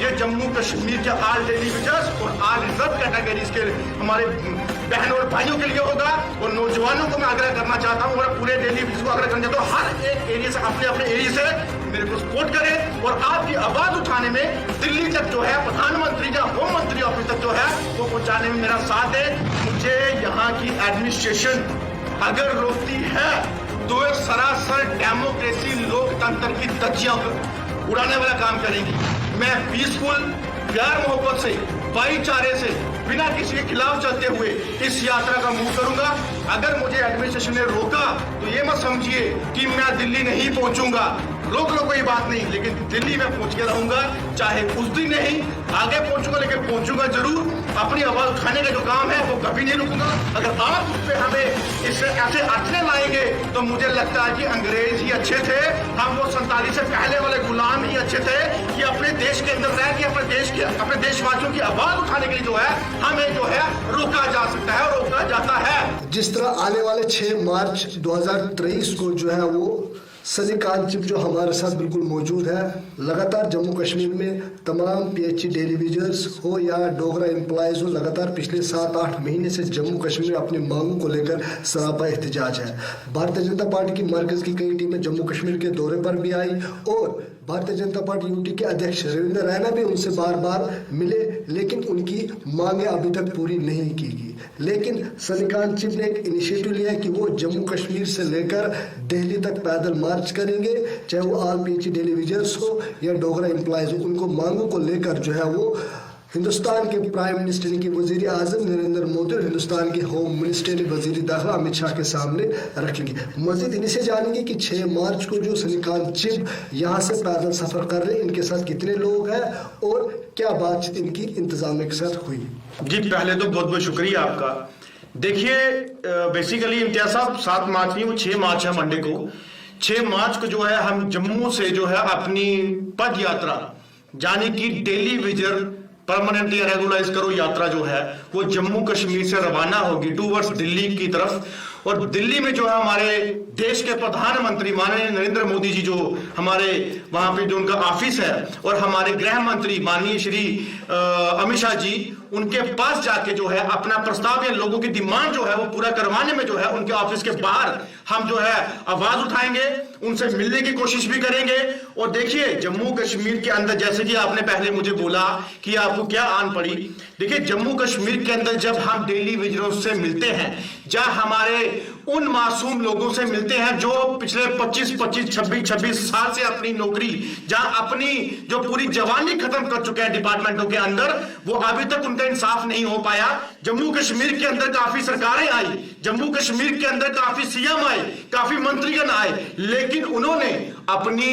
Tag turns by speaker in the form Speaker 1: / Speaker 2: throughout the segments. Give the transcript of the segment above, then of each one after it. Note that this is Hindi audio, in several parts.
Speaker 1: ये जम्मू कश्मीर के ऑल टेलीविजन और ऑल रिजर्व कैटेगरीज के हमारे बहन और भाइयों के लिए होगा। और नौजवानों को मैं आग्रह करना चाहता हूँ और पूरे टेलीविजन को आग्रह करना चाहता हूँ, हर एक एरिया से अपने अपने एरिया से मेरे को सपोर्ट करें और आपकी आवाज उठाने में दिल्ली तक जो है प्रधानमंत्री या होम मंत्री ऑफिस तक जो है वो पहुंचाने में मेरा साथ है। मुझे यहाँ की एडमिनिस्ट्रेशन अगर रोकती है तो ये सरासर डेमोक्रेसी लोकतंत्र की धज्जियां उड़ाने वाला काम करेगी। मैं पीसफुल प्यार मोहब्बत से भाईचारे से बिना किसी के खिलाफ चलते हुए इस यात्रा का मूव करूंगा। अगर मुझे एडमिनिस्ट्रेशन ने रोका तो ये मत समझिए कि मैं दिल्ली नहीं पहुंचूंगा, रोक लो कोई बात नहीं, लेकिन दिल्ली में पहुंच के रहूंगा, चाहे उस दिन नहीं आगे पहुंचूंगा लेकिन पहुंचूंगा जरूर। अपनी आवाज उठाने का जो काम है वो कभी नहीं रुकूंगा। अगर आप उस पर हमें इससे ऐसे अटने लाएंगे तो मुझे लगता है कि अंग्रेज ही अच्छे थे, हम वो 47 से पहले वाले गुलाम ही अच्छे थे कि अपने देश के अंदर रह के अपने देशवासियों की आवाज उठाने के लिए जो है हमें जो है रोका जा सकता है और रोका जाता है।
Speaker 2: जिस तरह आने वाले 6 मार्च 2023 को जो है वो सनी कांत चिप जो हमारे साथ बिल्कुल मौजूद है, लगातार जम्मू कश्मीर में तमाम PHC डेलीविजर्स हो या डोगरा एम्प्लॉयज़ हो, लगातार पिछले 7-8 महीने से जम्मू कश्मीर में अपनी मांगों को लेकर सरापा एहतजाज है। भारतीय जनता पार्टी की मरकज़ की कई टीमें जम्मू कश्मीर के दौरे पर भी आई और भारतीय जनता पार्टी यूटी के अध्यक्ष रविंद्र रैना भी उनसे बार बार मिले, लेकिन उनकी मांगें अभी तक पूरी नहीं की गई। लेकिन सनी कांत चिप ने एक इनिशिएटिव लिया है कि वो जम्मू कश्मीर से लेकर दिल्ली तक पैदल मार्च करेंगे, चाहे वो ऑल PHC डेलीविजर्स हो या डोगरा एम्प्लॉयज़ हो। उनको मांगों को लेकर जो है वो हिंदुस्तान के प्राइम मिनिस्टर की वजीर आजम नरेंद्र मोदी और हिंदुस्तान के होम मिनिस्टर वजीर दाखिला अमित शाह के सामने रखेंगे। मजीद इन्हीं से जानेंगे कि 6 मार्च को जो सनी कांत चिप यहाँ से पैदल सफर कर रहे हैं, इनके साथ कितने लोग हैं और क्या बातचीत इनकी इंतजामिया के साथ हुई।
Speaker 1: जी पहले तो बहुत बहुत शुक्रिया आपका। देखिए बेसिकली इम्तियाज साहब 7 मार्च नहीं, वो 6 मार्च है मंडे को। 6 मार्च को जो है हम जम्मू से जो है अपनी पद यात्रा यानी कि डेली विजर परमानेंट या रेगुलाइज करो यात्रा जो है वो जम्मू कश्मीर से रवाना होगी टूवर्ड्स दिल्ली की तरफ। और दिल्ली में जो है हमारे देश के प्रधानमंत्री माननीय नरेंद्र मोदी जी जो हमारे वहां पे जो उनका ऑफिस है और हमारे गृह मंत्री माननीय श्री अमित शाह जी उनके पास जाके जो है अपना प्रस्ताव या लोगों की डिमांड जो है वो पूरा करवाने में जो है उनके ऑफिस के बाहर हम जो है आवाज उठाएंगे, उनसे मिलने की कोशिश भी करेंगे। और देखिए जम्मू कश्मीर के अंदर जैसे कि आपने पहले मुझे बोला कि आपको क्या आन पड़ी, देखिए जम्मू कश्मीर के अंदर जब हम डेली विजरों से मिलते हैं, जहां हमारे उन मासूम लोगों से मिलते हैं जो पिछले 26 साल से अपनी नौकरी जहां अपनी जो पूरी जवानी खत्म कर चुके हैं डिपार्टमेंटों के अंदर, वो अभी तक उनका इंसाफ नहीं हो पाया। जम्मू कश्मीर के अंदर काफी सरकारें आई, जम्मू कश्मीर के अंदर काफी CM आए, काफी मंत्रीगण आए, लेकिन उन्होंने अपनी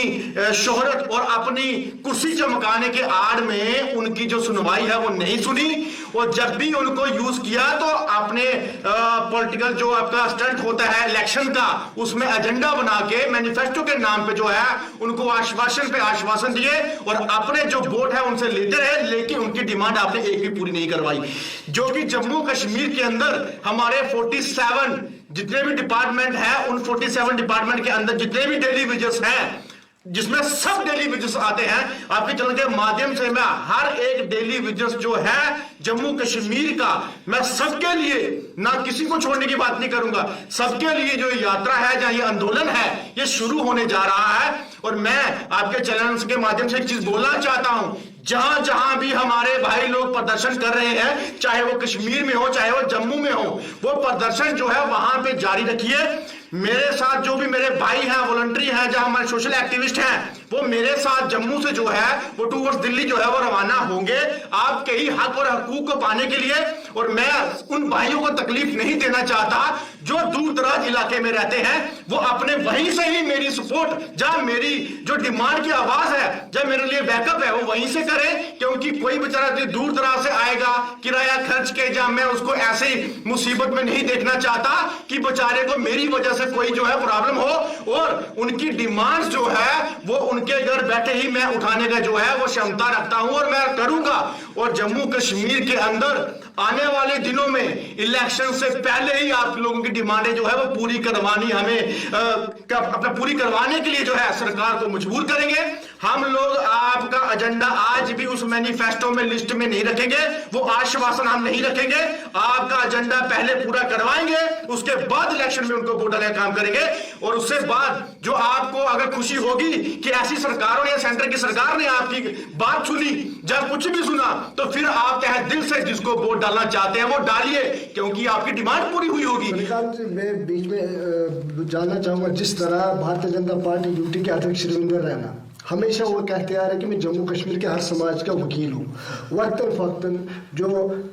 Speaker 1: शोहरत और अपनी कुर्सी चमकाने के आड़ में उनकी जो सुनवाई है वो नहीं सुनी। और जब भी उनको यूज किया तो अपने पॉलिटिकल जो आपका स्टंट होता है इलेक्शन का, उसमें एजेंडा बना के मैनिफेस्टो के नाम पे जो है उनको आश्वासन पे आश्वासन दिए और अपने जो वोट है उनसे लेते रहे, लेकिन उनकी डिमांड आपने एक भी पूरी नहीं करवाई। जो कि जम्मू कश्मीर के अंदर हमारे 47 जितने भी डिपार्टमेंट है, उन 47 डिपार्टमेंट के अंदर जितने भी डेली विजर्स हैं, जिसमें सब डेली विजर्स आते हैं, आपके चैनल के माध्यम से मैं हर एक डेली विजर्स जो है जम्मू कश्मीर का, मैं सबके लिए ना किसी को छोड़ने की बात नहीं करूंगा, सबके लिए जो यात्रा है जहां ये आंदोलन है ये शुरू होने जा रहा है। और मैं आपके चैनल के माध्यम से एक चीज बोलना चाहता हूं, जहां जहां भी हमारे भाई लोग प्रदर्शन कर रहे हैं, चाहे वो कश्मीर में हो चाहे वो जम्मू में हो, वो प्रदर्शन जो है वहां पे जारी रखिए। मेरे साथ जो भी मेरे भाई हैं, वॉलंटरी हैं, जहां हमारे सोशल एक्टिविस्ट हैं, वो मेरे साथ जम्मू से जो है वो टूवर्ड्स दिल्ली जो है वो रवाना होंगे आपके ही हक और हकूक को पाने के लिए। और मैं उन भाइयों को तकलीफ नहीं देना चाहता जो दूर दराज इलाके में रहते हैं, वो अपने वहीं से ही मेरी सपोर्ट, जहां मेरी जो डिमांड की आवाज है, जहां मेरे लिए बैकअप है, वो वहीं से करें। क्योंकि कोई बेचारा दूर दराज से आएगा किराया खर्च के, जहां मैं उसको ऐसे ही मुसीबत में नहीं देखना चाहता कि बेचारे को मेरी वजह से कोई जो है प्रॉब्लम हो। और उनकी डिमांड्स जो है वो उनके घर बैठे ही मैं उठाने का जो है वो क्षमता रखता हूं और मैं करूंगा। और जम्मू कश्मीर के अंदर आने वाले दिनों में इलेक्शन से पहले ही आप लोगों की डिमांडें जो है वो पूरी करवानी हमें अपना पूरी करवाने के लिए जो है सरकार को मजबूर करेंगे। हम लोग आपका एजेंडा आज भी उस मैनिफेस्टो में लिस्ट में नहीं रखेंगे, वो आश्वासन हम नहीं रखेंगे। आपका एजेंडा पहले पूरा करवाएंगे, उसके बाद इलेक्शन में उनको वोट डालने का काम करेंगे। और उससे बाद जो आपको अगर खुशी होगी कि ऐसी सरकारों ने, सेंटर की सरकार ने आपकी बात सुनी, जब कुछ भी सुना, तो फिर आप तहे दिल से जिसको वोट डालना चाहते हैं वो डालिए, क्योंकि आपकी डिमांड पूरी हुई होगी।
Speaker 2: श्रीकांत जी, मैं बीच में जानना चाहूंगा, जिस तरह भारतीय जनता पार्टी यूटी के अध्यक्ष रविंदर रैना हमेशा वो कहते आ रहे कि मैं जम्मू कश्मीर के हर समाज का वकील हूँ। वक्तन फक्तन जो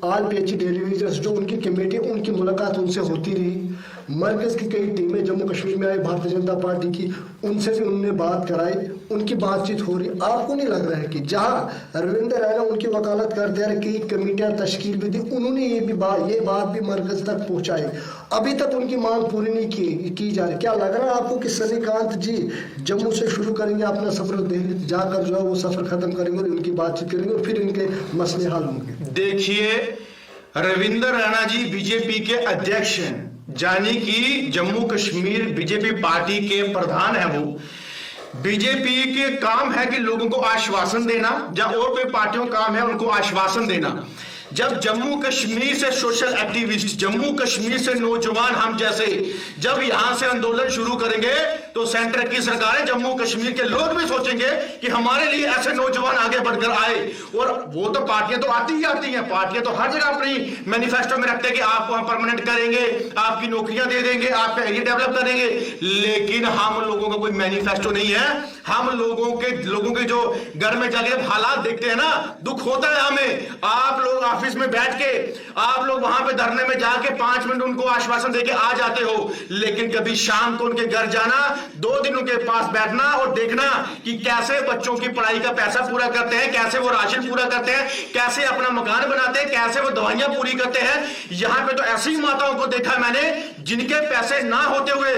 Speaker 2: ऑल PHC टेलीविजन जो उनकी कमेटी, उनकी मुलाकात उनसे होती रही। मरकज की कई टीमें जम्मू कश्मीर में आई भारतीय जनता पार्टी की, उनसे भी उन्होंने बात कराई, उनकी बातचीत हो रही। आपको नहीं लग रहा है कि जहाँ रविंदर रैना उनकी वकालत करते हैं, कई कमेटियां तश्कील भी दी, उन्होंने ये बात भी मरकज तक पहुंचाई, अभी तक उनकी मांग पूरी नहीं की जा रही। क्या लग रहा है आपको कि सनीकांत जी जम्मू से शुरू करेंगे अपना सफर, दिल्ली जाकर जो है वो सफर खत्म करेंगे और उनकी बातचीत करेंगे और फिर इनके मसले हल होंगे?
Speaker 1: देखिए, रविंदर रैना जी बीजेपी के अध्यक्ष हैं, यानी कि जम्मू कश्मीर बीजेपी पार्टी के प्रधान है। वो बीजेपी के काम है कि लोगों को आश्वासन देना, जब और कोई पार्टियों का काम है उनको आश्वासन देना। जब जम्मू कश्मीर से सोशल एक्टिविस्ट, जम्मू कश्मीर से नौजवान हम जैसे जब यहां से आंदोलन शुरू करेंगे, तो सेंटर की सरकारें, जम्मू कश्मीर के लोग भी सोचेंगे कि हमारे लिए ऐसे नौजवान आगे बढ़कर आए। और वो तो पार्टियां तो आती ही आती हैं, पार्टियां तो हर जगह अपनी मैनिफेस्टो में रखते हैं कि आपको हम परमानेंट करेंगे, आपकी नौकरियां दे देंगे, आपका एरिया डेवलप करेंगे। लेकिन हम लोगों का कोई मैनिफेस्टो नहीं है। हम लोगों के जो घर में जाके हालात देखते हैं ना, दुख होता है हमें। आप लोग ऑफिस में बैठ के, आप लोग वहां पे धरने में जाके 5 मिनट उनको आश्वासन देके आ जाते हो, लेकिन कभी शाम को उनके घर जाना, 2 दिन उनके पास बैठना और देखना कि कैसे बच्चों की पढ़ाई का पैसा पूरा करते हैं, कैसे वो राशन पूरा करते हैं, कैसे अपना मकान बनाते हैं, कैसे वो दवाइयां पूरी करते हैं। यहां पे तो ऐसी माताओं को देखा है मैंने जिनके पैसे ना होते हुए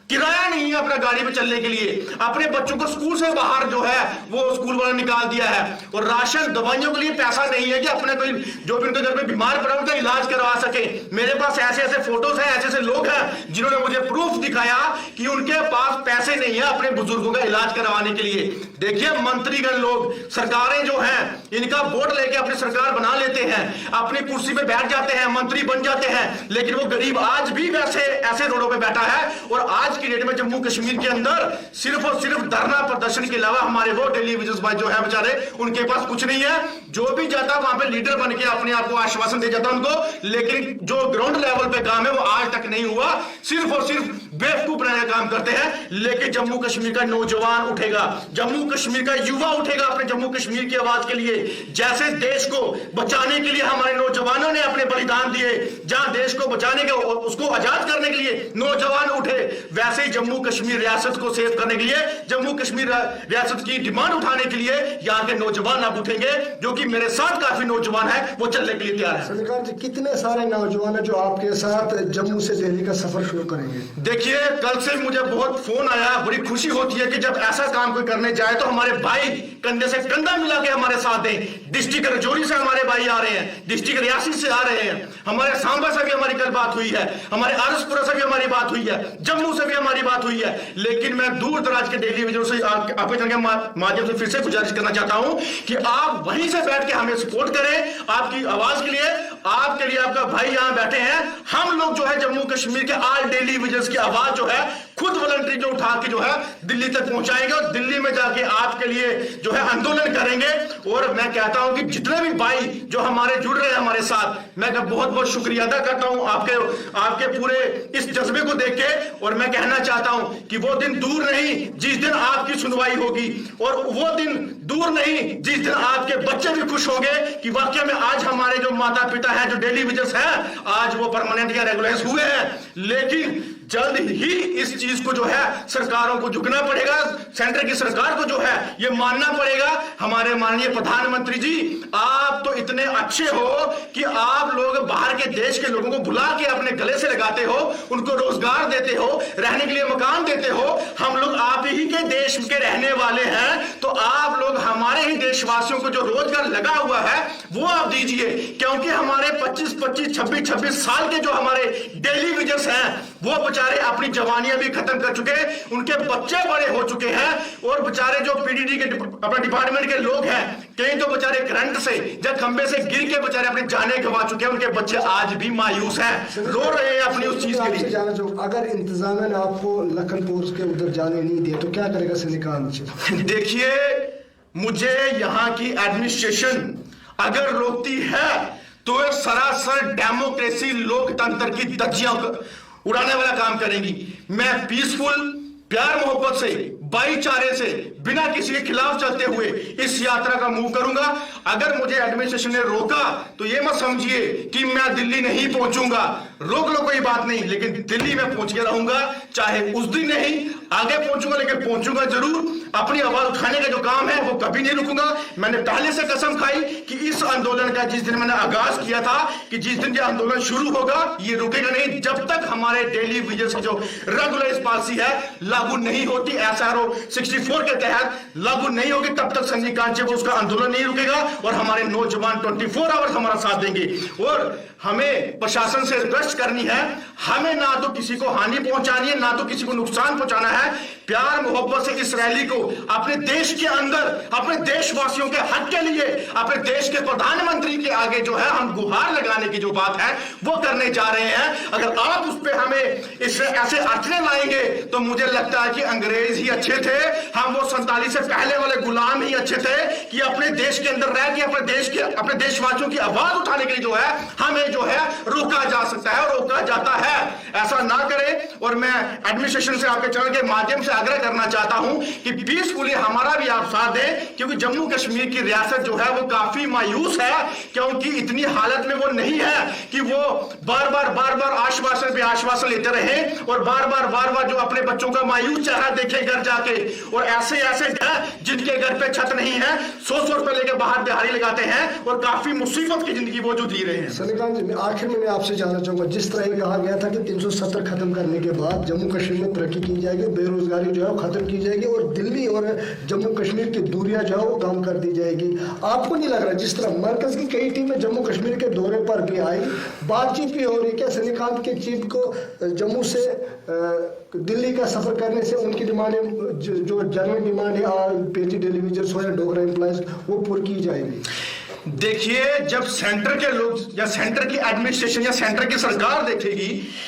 Speaker 1: किराया नहीं है अपना गाड़ी में चलने के लिए, अपने बच्चों को स्कूल से बाहर जो है वो स्कूल वाला निकाल दिया है। और राशन दवाइयों के लिए पैसा नहीं है कि अपने कोई जो भी उनके घर में बीमार पड़ा उनका इलाज करवा सके। मेरे पास ऐसे ऐसे फोटोज हैं, ऐसे ऐसे लोग हैं जिन्होंने मुझे प्रूफ दिखाया कि उनके पास पैसे नहीं है अपने बुजुर्गों का इलाज करवाने के लिए। देखिए, मंत्रीगण लोग, सरकारें जो हैं, इनका वोट लेके अपनी सरकार बना लेते हैं, अपनी कुर्सी पे बैठ जाते हैं, मंत्री बन जाते हैं, लेकिन वो गरीब आज भी वैसे ऐसे रोडों पे बैठा है। और आज की डेट में जम्मू कश्मीर के अंदर सिर्फ और सिर्फ धरना प्रदर्शन के अलावा हमारे वो टेलीविजन भाई जो है बेचारे, उनके पास कुछ नहीं है। जो भी जाता वहां पे लीडर बन के अपने आप को आश्वासन दे जाता उनको, लेकिन जो ग्राउंड लेवल पे काम है वो आज तक नहीं हुआ। सिर्फ और सिर्फ बेवकूफ बनाने का काम करते हैं। लेकिन जम्मू कश्मीर का नौजवान उठेगा, जम्मू कश्मीर का युवा उठेगा अपने जम्मू कश्मीर की आवाज के लिए। जैसे देश को बचाने के लिए हमारे नौजवानों ने अपने बलिदान दिए, जहां देश को बचाने के, उसको आजाद करने के लिए नौजवान उठे, वैसे ही जम्मू कश्मीर रियासत को सेव करने के लिए, जम्मू कश्मीर रियासत की डिमांड उठाने के लिए यहाँ के नौजवान अब उठेंगे, जो कि मेरे साथ काफी नौजवान है, वो चलने के लिए तैयार है।
Speaker 2: सनीकांत जी, कितने सारे नौजवान हैं जो आपके साथ जम्मू से दिल्ली का सफर शुरू करेंगे?
Speaker 1: देखिए, कल से मुझे बहुत फोन आया, बड़ी खुशी होती है कि जब ऐसा काम कोई करने जाए तो हमारे भाई कंधे से कंधा मिला के हमारे साथ दें। डिस्ट्रिक्ट रजौरी से हमारे भाई आ रहे हैं, डिस्ट्रिक्ट रियासी से आ रहे हैं, हमारे सांबा से भी हमारी कल बात हुई है, हमारे आरसपुरा से भी हमारी बात हुई है, जम्मू से भी हमारी बात हुई है। लेकिन मैं दूर दराज के टेलीविजन से आपके चैनल के माध्यम से फिर से गुजारिश करना चाहता हूं कि आप वहीं से बैठ के हमें सपोर्ट करें, आपकी आवाज के लिए, आपके लिए आपका भाई यहां बैठे हैं। हम लोग जो है जम्मू कश्मीर के ऑल टेलीविजन की आवाज जो है खुद वॉलंटरी जो उठा के जो है दिल्ली तक पहुंचाएंगे और दिल्ली में जाके आपके लिए जो है आंदोलन करेंगे। और मैं कहता हूं कि जितने भी भाई जो हमारे जुड़ रहे हैं हमारे साथ, मैं बहुत बहुत शुक्रिया अदा करता हूं आपके पूरे इस जज्बे को देख के। और मैं कहना चाहता हूं कि वो दिन दूर नहीं जिस दिन आपकी सुनवाई होगी, और वो दिन दूर नहीं जिस दिन आपके बच्चे भी खुश होंगे कि वाकई में आज हमारे जो माता पिता हैं, जो टेलीविजन हैं, आज वो परमानेंट या रेगुलराइज हुए हैं। लेकिन जल्द ही इस चीज को जो है सरकारों को झुकना पड़ेगा, सेंटर की सरकार को जो है ये मानना पड़ेगा। हमारे माननीय प्रधानमंत्री जी, आप तो इतने अच्छे हो कि आप लोग बाहर के देश के लोगों को बुला के अपने गले से लगाते हो, उनको रोजगार देते हो, रहने के लिए मकान देते हो। हम लोग आप ही के देश के रहने वाले हैं, तो आप लोग हमारे ही देशवासियों को जो रोजगार लगा हुआ है वो आप दीजिए, क्योंकि हमारे 26 साल के जो हमारे डेली वेजर्स हैं वो बेचारे अपनी जवानियां भी खत्म कर चुके, उनके बच्चे बड़े हो चुके हैं, और बेचारे जो पीडीडी के अपने डिपार्टमेंट के लोग हैं, कई तो बेचारे करंट से या खंबे से गिर के बेचारे अपनी जानें गंवा चुके हैं, उनके बच्चे आज भी मायूस हैं, रो रहे हैं अपनी उस चीज के लिए।
Speaker 2: जाना चाहूँ, अगर इंतजामिया ने आपको लखनपुर के उधर जाने नहीं दिया तो क्या करेगा श्रीकांत?
Speaker 1: देखिए, मुझे यहाँ की एडमिनिस्ट्रेशन अगर रोकती है तो ये सरासर डेमोक्रेसी लोकतंत्र की धज्जियां उड़ाने वाला काम करेंगी। मैं पीसफुल, प्यार मोहब्बत से, भाईचारे से, बिना किसी के खिलाफ चलते हुए इस यात्रा का मूव करूंगा। अगर मुझे एडमिनिस्ट्रेशन ने रोका तो ये मत समझिए कि मैं दिल्ली नहीं पहुंचूंगा, रोक लो कोई बात नहीं, लेकिन दिल्ली में पहुंच के रहूंगा, चाहे उस दिन नहीं, आगे पहुंचूंगा, लेकिन पहुंचूंगा जरूर। अपनी आवाज उठाने का जो काम है वो कभी नहीं रुकूंगा। मैंने पहले से कसम खाई कि इस आंदोलन का जिस दिन मैंने आगाज किया था, कि जिस दिन ये आंदोलन शुरू होगा ये रुकेगा नहीं जब तक हमारे डेली वेजेस की जो रेगुलर पॉलिसी है लागू नहीं होती, SRO 64 के तहत लागू नहीं होगी, तब तक संजय कांचे को उसका आंदोलन नहीं रुकेगा, और हमारे नौजवान 24 आवर्स हमारा साथ देंगे। और हमें प्रशासन से रिक्वेस्ट करनी है, हमें ना तो किसी को हानि पहुंचानी है, ना तो किसी को नुकसान पहुंचाना है। प्यार मोहब्बत से इस रैली को अपने देश के अंदर, अपने देशवासियों के हक के लिए, अपने देश के प्रधानमंत्री के आगे जो है हम गुहार लगाने की जो बात है वो करने जा रहे हैं। अगर आप उस पर हमें इससे ऐसे अड़चने लाएंगे तो मुझे लगता है कि अंग्रेज ही अच्छे थे, हम वो 47 से पहले वाले गुलाम ही अच्छे थे, कि अपने देश के अंदर रह के अपने देशवासियों की आवाज उठाने के लिए जो है हमें जो है रोका जा सकता है और रोका जाता है। ऐसा ना करें। और मैं एडमिनिस्ट्रेशन से आपके चैनल के माध्यम से आग्रह करना चाहता हूं कि पीसफुली हमारा भी आप साथ दें, क्योंकि जम्मू कश्मीर की रियासत जो है वो काफी मायूस है, क्योंकि इतनी हालत में वो नहीं है कि वो बार बार आश्वासन पे आश्वासन लेते रहे और बार बार जो अपने बच्चों का मायूस चेहरा देखे घर जाके। और ऐसे जिनके घर पे छत नहीं है 100 रुपए लेके बाहर दिहाड़ी लगाते हैं और काफी मुसीबत की जिंदगी वो जो जी रहे हैं।
Speaker 2: श्रीकांत जी, आखिर में मैं आपसे जानना चाहूंगा, जिस तरह ये कहा गया था कि 370 खत्म करने के बाद जम्मू कश्मीर में तरक्की की जाएगी, बेरोजगारी जो है वो खत्म की जाएगी और दिल्ली और जम्मू कश्मीर की दूरियां जो है वो कम कर दी जाएगी, आपको नहीं लग रहा जिस तरह मरकज की कई टीमें जम्मू कश्मीर के दौरे पर भी आई, बातचीत भी हो रही, क्या श्रीकांत के चीफ को जम्मू से दिल्ली का सफर करने से उनकी डिमांडें जो जनरल डिमांड है PhD डेलीवेजर्स हो या डोगरा एम्प्लॉयज वो पूरी की जाएगी?
Speaker 1: देखिए, जब सेंटर के लोग या सेंटर की एडमिनिस्ट्रेशन या सेंटर की सरकार देखेगी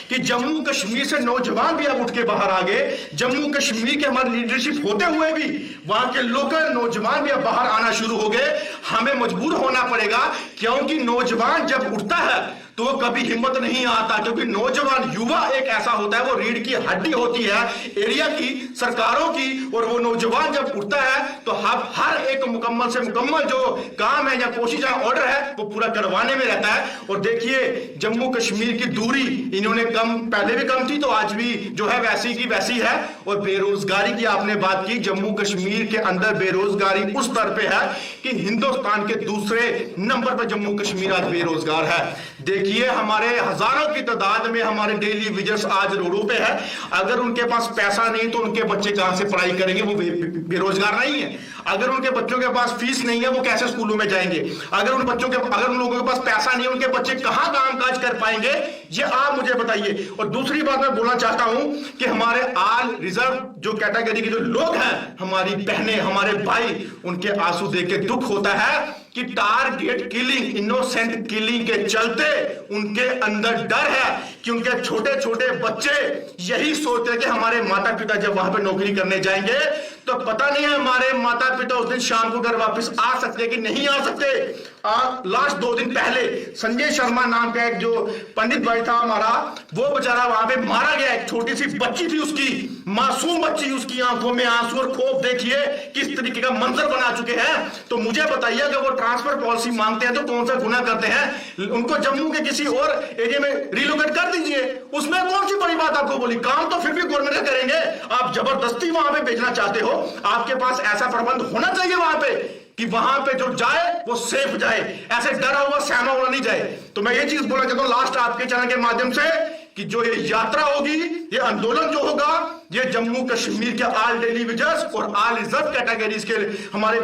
Speaker 1: कि जम्मू कश्मीर से नौजवान भी अब उठ के बाहर आ गए, जम्मू कश्मीर के हमारी लीडरशिप होते हुए भी वहां के लोकल नौजवान भी अब बाहर आना शुरू हो गए, हमें मजबूर होना पड़ेगा। क्योंकि नौजवान जब उठता है तो वो कभी हिम्मत नहीं आता, क्योंकि नौजवान युवा एक ऐसा होता है, वो रीढ़ की हड्डी होती है एरिया की, सरकारों की। और वो नौजवान जब उठता है तो हर एक मुकम्मल से मुकम्मल जो काम है या कोशिश है, ऑर्डर है, वो पूरा करवाने में रहता है। और देखिए, जम्मू कश्मीर की दूरी इन्होंने पहले भी कम थी, तो आज भी जो है वैसी की वैसी है। और बेरोजगारी की आपने बात की, जम्मू कश्मीर के अंदर बेरोजगारी उस स्तर पे है कि हिंदुस्तान के दूसरे नंबर पर जम्मू कश्मीर आज बेरोजगार है। देखिए, हमारे हजारों की तादाद में हमारे डेली विजर्स आज रोडों पे है। अगर उनके पास पैसा नहीं तो उनके बच्चे कहां से पढ़ाई करेंगे, वो बेरोजगार नहीं है। अगर उनके बच्चों के पास फीस नहीं है वो कैसे स्कूलों में जाएंगे? अगर उन लोगों के पास पैसा नहीं है, उनके बच्चे कहां कामकाज कर पाएंगे, ये आप मुझे बताइए। और दूसरी बात मैं बोलना चाहता हूं कि हमारे आल रिजर्व जो कैटेगरी के जो लोग हैं, हमारी बहनें, हमारे भाई, उनके आंसू देख के दुख होता है कि टारगेट किलिंग, इनोसेंट किलिंग के चलते उनके अंदर डर है कि उनके छोटे छोटे बच्चे यही सोचते हैं कि हमारे माता पिता जब वहां पे नौकरी करने जाएंगे तो पता नहीं है हमारे माता पिता उस दिन शाम को घर वापस आ सकते कि नहीं आ सकते। लास्ट 2 दिन पहले संजय शर्मा नाम का एक जो पंडित भाई था हमारा, वो बेचारा वहां पे मारा गया। एक छोटी सी बच्ची थी, उसकी मासूम बच्ची, उसकी आंखों में आंसू और खौफ देखिए किस तरीके का मंजर बना चुके हैं। तो मुझे बताइए अगर वो ट्रांसफर पॉलिसी मांगते हैं तो कौन सा गुनाह करते हैं? उनको जम्मू के किसी और एरिया में रिलोकेट कर दीजिए, उसमें कौन सी बड़ी बात आपको बोली? काम तो फिर भी गवर्नमेंट करेंगे, आप जबरदस्ती वहां पे भेजना चाहते हो। आपके पास ऐसा प्रबंध होना चाहिए वहां पे कि वहां पे जो जाए वो सेफ जाए, ऐसे डरा हुआ सहमा हुआ नहीं जाए। तो मैं ये चीज बोलना चाहता हूं लास्ट आपके चैनल के माध्यम से कि जो ये यात्रा होगी, ये आंदोलन जो होगा, ये जम्मू कश्मीर के ऑल डेली वेजर्स और ऑल रिजर्व कैटेगरीज के हमारे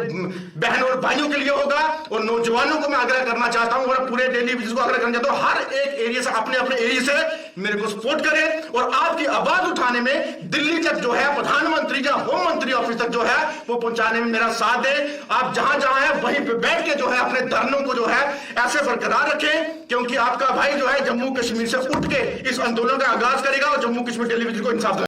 Speaker 1: बहन और भाइयों के लिए होगा। और नौजवानों को मैं आग्रह करना चाहता हूं और पूरे डेली वेजर्स को आग्रह करना चाहता हूं, हर एक एरिया से अपने अपने एरिया से मेरे को सपोर्ट करें और आपकी आवाज उठाने में दिल्ली तक जो है प्रधानमंत्री या होम मंत्री ऑफिस तक जो है वो पहुंचाने में मेरा साथ दें। आप जहां जहां है वहीं पे बैठ के जो है अपने धरनों को जो है ऐसे बरकरार रखें, क्योंकि आपका भाई जो है जम्मू कश्मीर से उठ के इस आंदोलन का आगाज करेगा और जम्मू कश्मीर डेली वेजर को इंसाफ